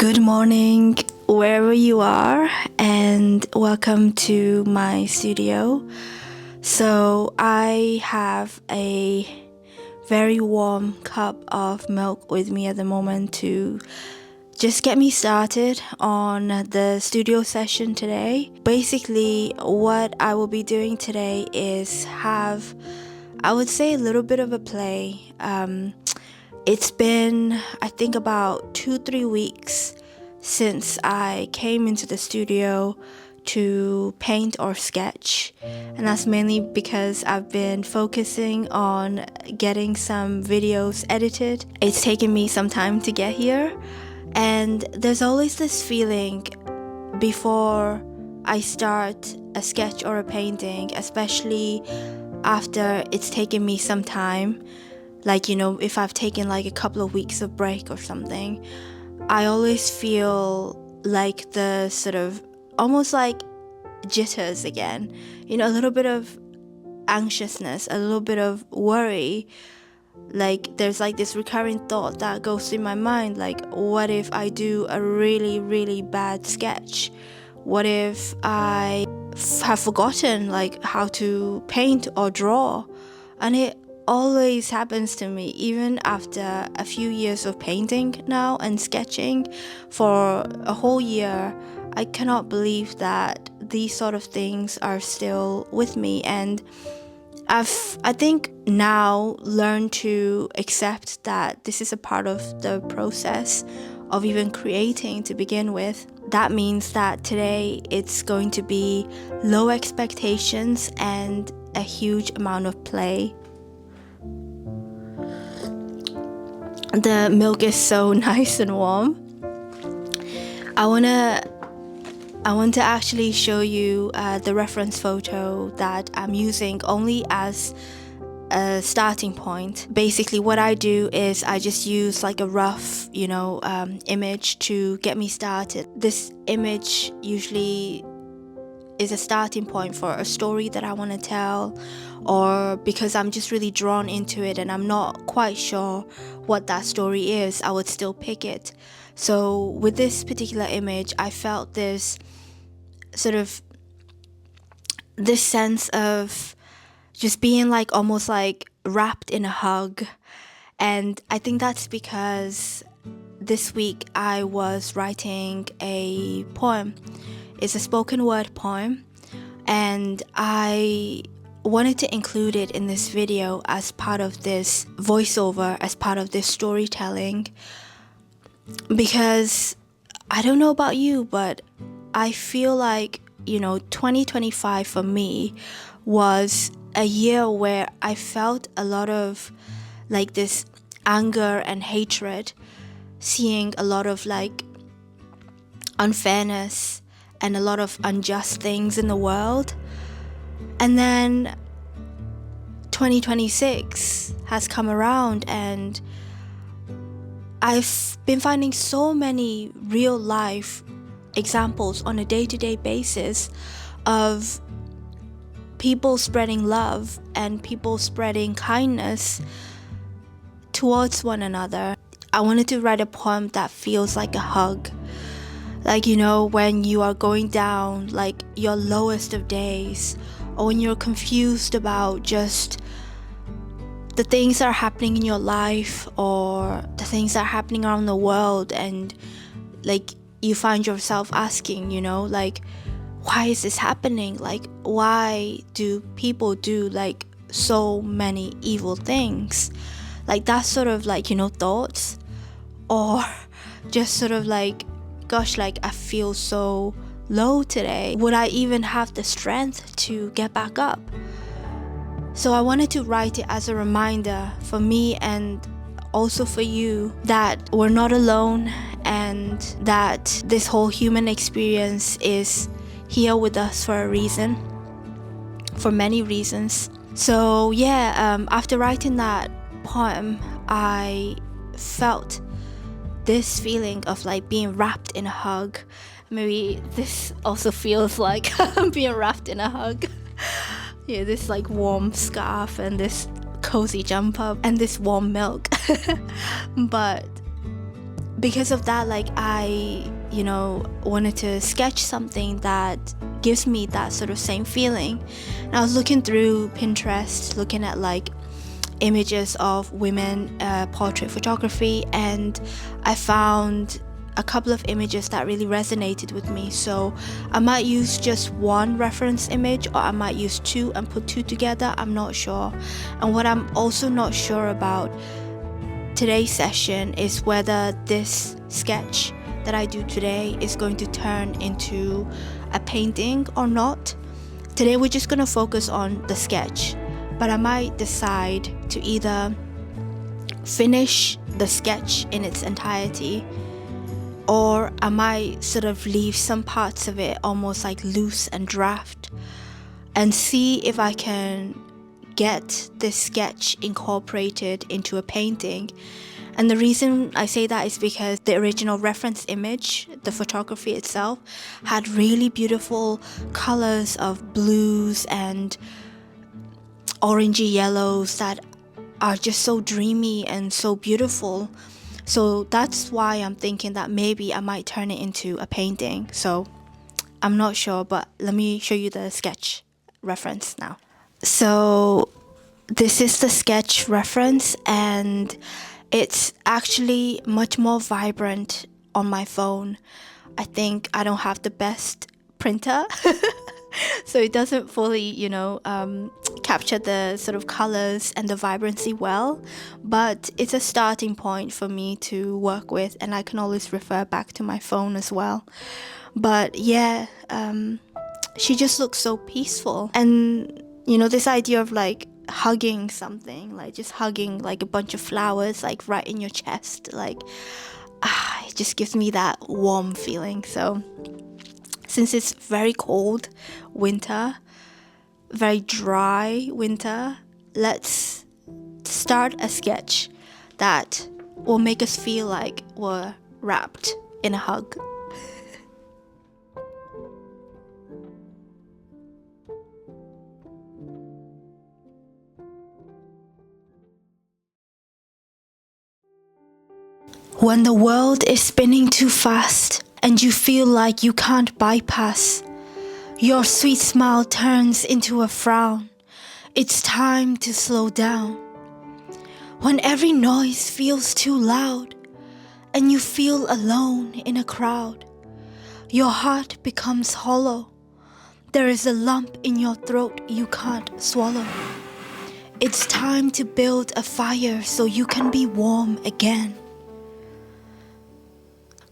Good morning, wherever you are, and welcome to my studio. So, I have a very warm cup of milk with me at the moment to just get me started on the studio session today. Basically, what I will be doing today is have, I would say, a little bit of a play. It's been, I think, about 2-3 weeks since I came into the studio to paint or sketch, and that's mainly because I've been focusing on getting some videos edited. It's taken me some time to get here, and there's always this feeling before I start a sketch or a painting, especially after it's taken me some time, like, if I've taken like a couple of weeks of break or something, I always feel like the sort of almost like jitters again, a little bit of anxiousness, a little bit of worry. Like there's like this recurring thought that goes through my mind, like, what if I do a really, really bad sketch? What if I have forgotten like how to paint or draw? And it always happens to me, even after a few years of painting now and sketching for a whole year. I cannot believe that these sort of things are still with me, and I think now learned to accept that this is a part of the process of even creating to begin with. That means that today it's going to be low expectations and a huge amount of play. The milk is so nice and warm. I want to actually show you the reference photo that I'm using only as a starting point. Basically, what I do is I just use like a rough, image to get me started. This image usually is a starting point for a story that I want to tell, or because I'm just really drawn into it and I'm not quite sure what that story is, I would still pick it. So with this particular image, I felt this sort of this sense of just being like almost like wrapped in a hug. And I think that's because this week I was writing a poem. It's a spoken word poem, and I wanted to include it in this video as part of this voiceover, as part of this storytelling, because I don't know about you, but I feel like 2025 for me was a year where I felt a lot of like this anger and hatred, seeing a lot of like unfairness and a lot of unjust things in the world. And then 2026 has come around, and I've been finding so many real life examples on a day-to-day basis of people spreading love and people spreading kindness towards one another. I wanted to write a poem that feels like a hug. Like, when you are going down like your lowest of days, or when you're confused about just the things that are happening in your life or the things that are happening around the world, and like you find yourself asking, like, why is this happening? Like, why do people do like so many evil things? Like that sort of like, thoughts, or just sort of like, gosh, like I feel so low today. Would I even have the strength to get back up? So I wanted to write it as a reminder for me, and also for you, that we're not alone, and that this whole human experience is here with us for a reason, for many reasons. So yeah, after writing that poem, I felt this feeling of like being wrapped in a hug. Maybe this also feels like being wrapped in a hug. Yeah, this like warm scarf and this cozy jumper and this warm milk. But because of that, like I wanted to sketch something that gives me that sort of same feeling. And I was looking through Pinterest, looking at like images of women portrait photography, and I found a couple of images that really resonated with me. So I might use just one reference image, or I might use two and put two together. I'm not sure. And what I'm also not sure about today's session is whether this sketch that I do today is going to turn into a painting or not. Today we're just going to focus on the sketch, but I might decide to either finish the sketch in its entirety, or I might sort of leave some parts of it almost like loose and draft, and see if I can get this sketch incorporated into a painting. And the reason I say that is because the original reference image, the photography itself, had really beautiful colors of blues and orangey yellows that are just so dreamy and so beautiful. So that's why I'm thinking that maybe I might turn it into a painting. So I'm not sure, but let me show you the sketch reference now. So this is the sketch reference, and it's actually much more vibrant on my phone. I think I don't have the best printer, so it doesn't fully, capture the sort of colors and the vibrancy well, but it's a starting point for me to work with, and I can always refer back to my phone as well. But yeah, she just looks so peaceful. And this idea of like hugging something, like just hugging like a bunch of flowers like right in your chest, like it just gives me that warm feeling. So since it's very cold winter, very dry winter, let's start a sketch that will make us feel like we're wrapped in a hug. When the world is spinning too fast and you feel like you can't bypass, your sweet smile turns into a frown. It's time to slow down. When every noise feels too loud and you feel alone in a crowd, your heart becomes hollow. There is a lump in your throat you can't swallow. It's time to build a fire so you can be warm again.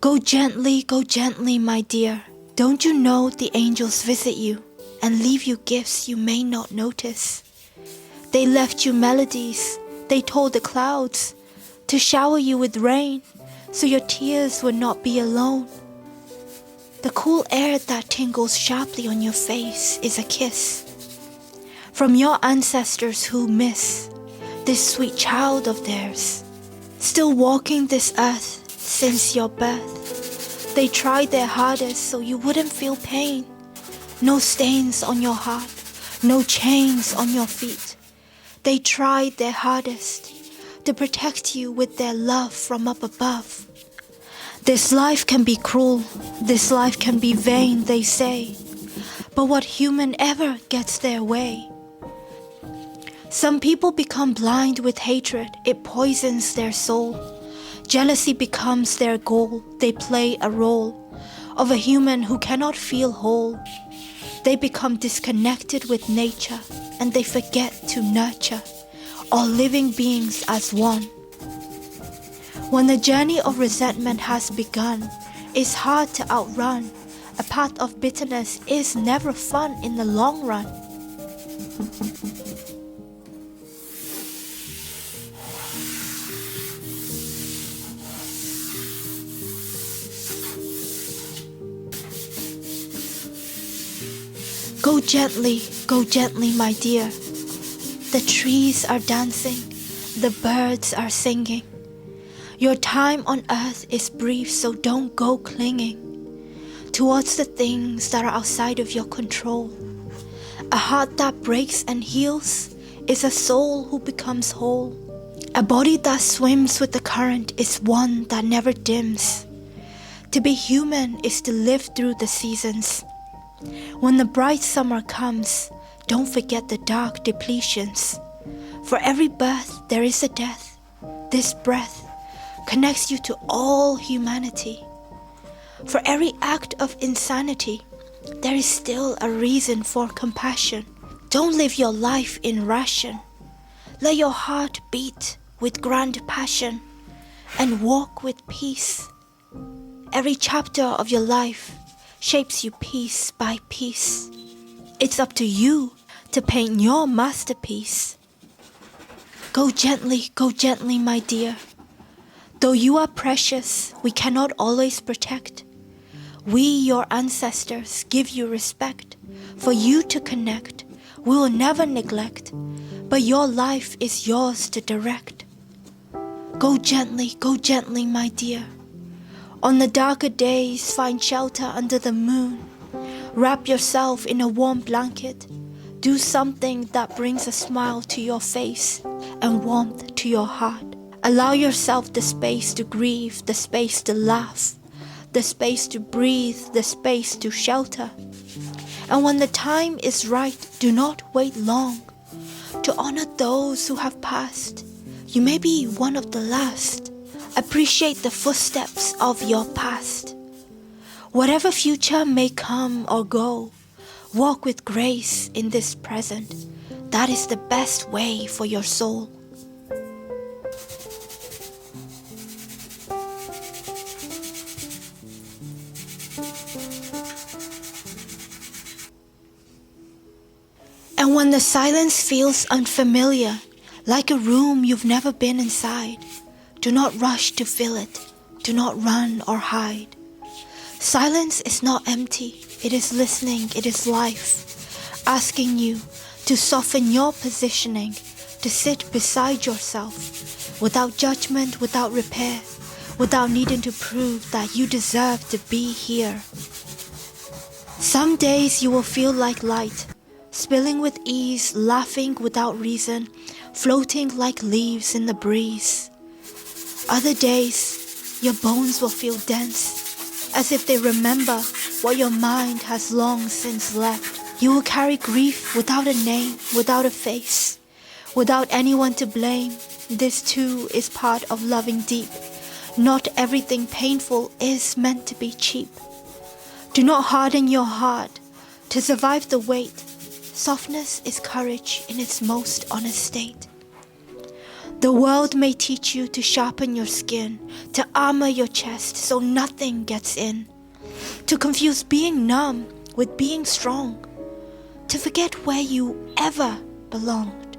Go gently, my dear. Don't you know the angels visit you and leave you gifts you may not notice? They left you melodies, they told the clouds to shower you with rain so your tears would not be alone. The cool air that tingles sharply on your face is a kiss from your ancestors who miss this sweet child of theirs, still walking this earth since your birth. They tried their hardest so you wouldn't feel pain. No stains on your heart, no chains on your feet. They tried their hardest to protect you with their love from up above. This life can be cruel, this life can be vain, they say. But what human ever gets their way? Some people become blind with hatred, it poisons their soul. Jealousy becomes their goal, they play a role of a human who cannot feel whole. They become disconnected with nature and they forget to nurture all living beings as one. When the journey of resentment has begun, it's hard to outrun. A path of bitterness is never fun in the long run. Go gently, my dear. The trees are dancing, the birds are singing. Your time on earth is brief, so don't go clinging towards the things that are outside of your control. A heart that breaks and heals is a soul who becomes whole. A body that swims with the current is one that never dims. To be human is to live through the seasons. When the bright summer comes, don't forget the dark depletions. For every birth there is a death. This breath connects you to all humanity. For every act of insanity, there is still a reason for compassion. Don't live your life in ration. Let your heart beat with grand passion and walk with peace. Every chapter of your life shapes you piece by piece. It's up to you to paint your masterpiece. Go gently, my dear. Though you are precious, we cannot always protect. We, your ancestors, give you respect. For you to connect, we will never neglect, but your life is yours to direct. Go gently, my dear. On the darker days, find shelter under the moon. Wrap yourself in a warm blanket. Do something that brings a smile to your face and warmth to your heart. Allow yourself the space to grieve, the space to laugh, the space to breathe, the space to shelter. And when the time is right, do not wait long to honor those who have passed. You may be one of the last. Appreciate the footsteps of your past. Whatever future may come or go, walk with grace in this present. That is the best way for your soul. And when the silence feels unfamiliar, like a room you've never been inside, do not rush to fill it. Do not run or hide. Silence is not empty. It is listening. It is life, asking you to soften your positioning, to sit beside yourself, without judgment, without repair, without needing to prove that you deserve to be here. Some days you will feel like light, spilling with ease, laughing without reason, floating like leaves in the breeze. Other days, your bones will feel dense, as if they remember what your mind has long since left. You will carry grief without a name, without a face, without anyone to blame. This too is part of loving deep. Not everything painful is meant to be cheap. Do not harden your heart to survive the weight. Softness is courage in its most honest state. The world may teach you to sharpen your skin, to armor your chest so nothing gets in, to confuse being numb with being strong, to forget where you ever belonged.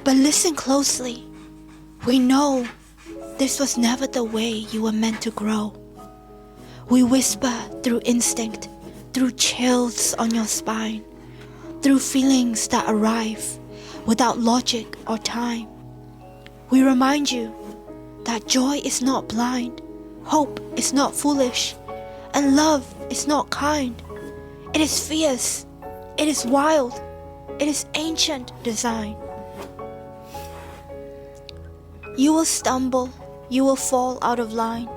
But listen closely. We know this was never the way you were meant to grow. We whisper through instinct, through chills on your spine, through feelings that arrive without logic or time. We remind you that joy is not blind, hope is not foolish, and love is not kind. It is fierce, it is wild, it is ancient design. You will stumble, you will fall out of line.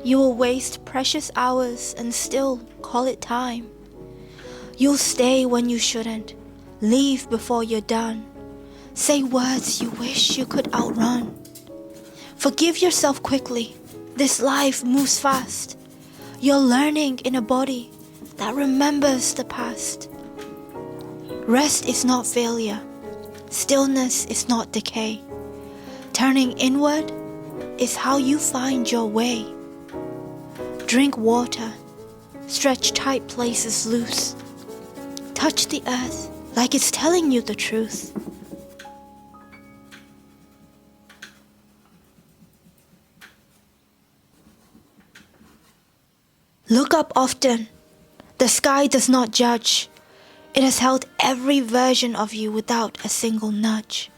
You will waste precious hours and still call it time. You'll stay when you shouldn't, leave before you're done. Say words you wish you could outrun. Forgive yourself quickly. This life moves fast. You're learning in a body that remembers the past. Rest is not failure. Stillness is not decay. Turning inward is how you find your way. Drink water. Stretch tight places loose. Touch the earth like it's telling you the truth. Look up often. The sky does not judge. It has held every version of you without a single nudge.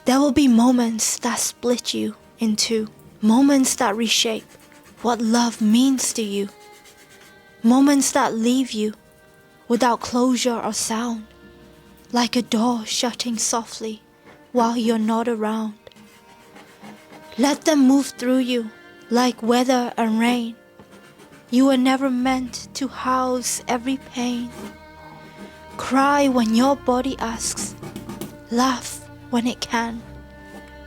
There will be moments that split you in two. Moments that reshape what love means to you. Moments that leave you without closure or sound, like a door shutting softly while you're not around. Let them move through you like weather and rain. You were never meant to house every pain. Cry when your body asks, laugh when it can,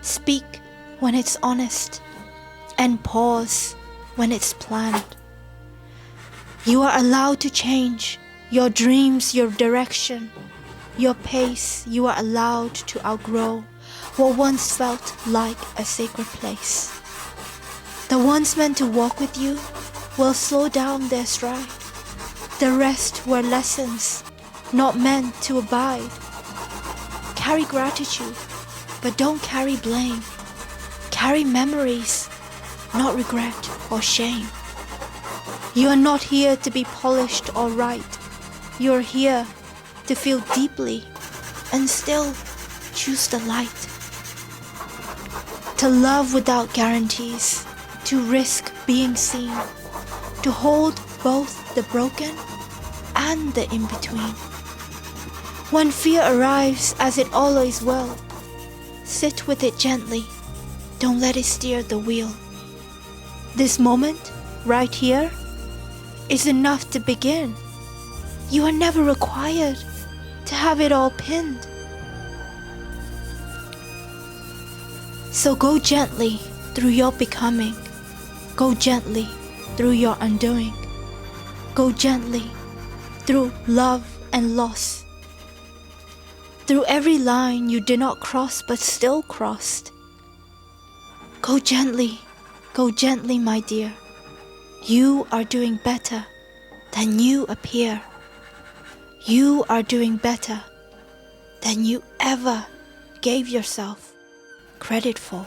speak when it's honest, and pause when it's planned. You are allowed to change your dreams, your direction, your pace. You are allowed to outgrow what once felt like a sacred place. The ones meant to walk with you will slow down their stride. The rest were lessons not meant to abide. Carry gratitude, but don't carry blame. Carry memories, not regret or shame. You are not here to be polished or right. You are here to feel deeply and still choose the light. To love without guarantees, to risk being seen, to hold both the broken and the in-between. When fear arrives, as it always will, sit with it gently. Don't let it steer the wheel. This moment, right here, is enough to begin. You are never required to have it all pinned. So go gently through your becoming. Go gently through your undoing. Go gently through love and loss. Through every line you did not cross but still crossed. Go gently, my dear. You are doing better than you appear. You are doing better than you ever gave yourself credit for.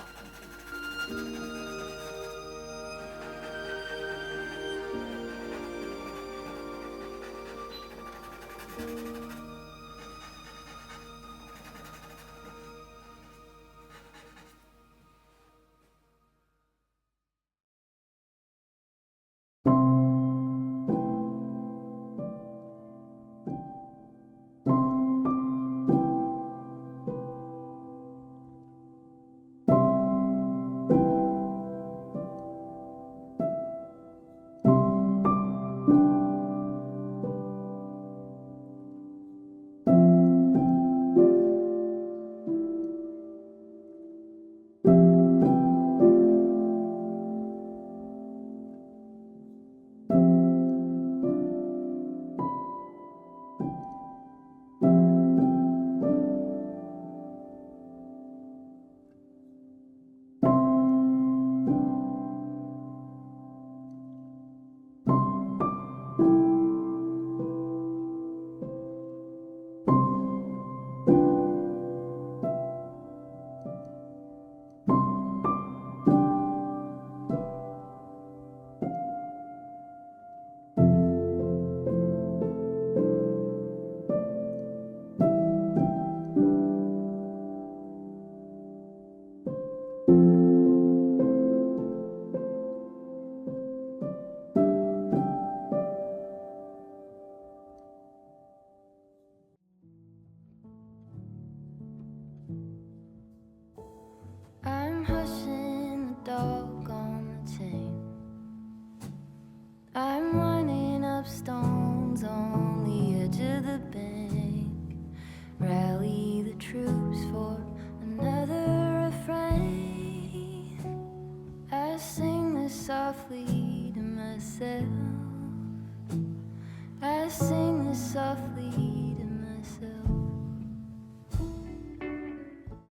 I'm hushing the dog on the chain. I'm running up stones on the edge of the bank. Rally the troops for another refrain. I sing this softly to myself.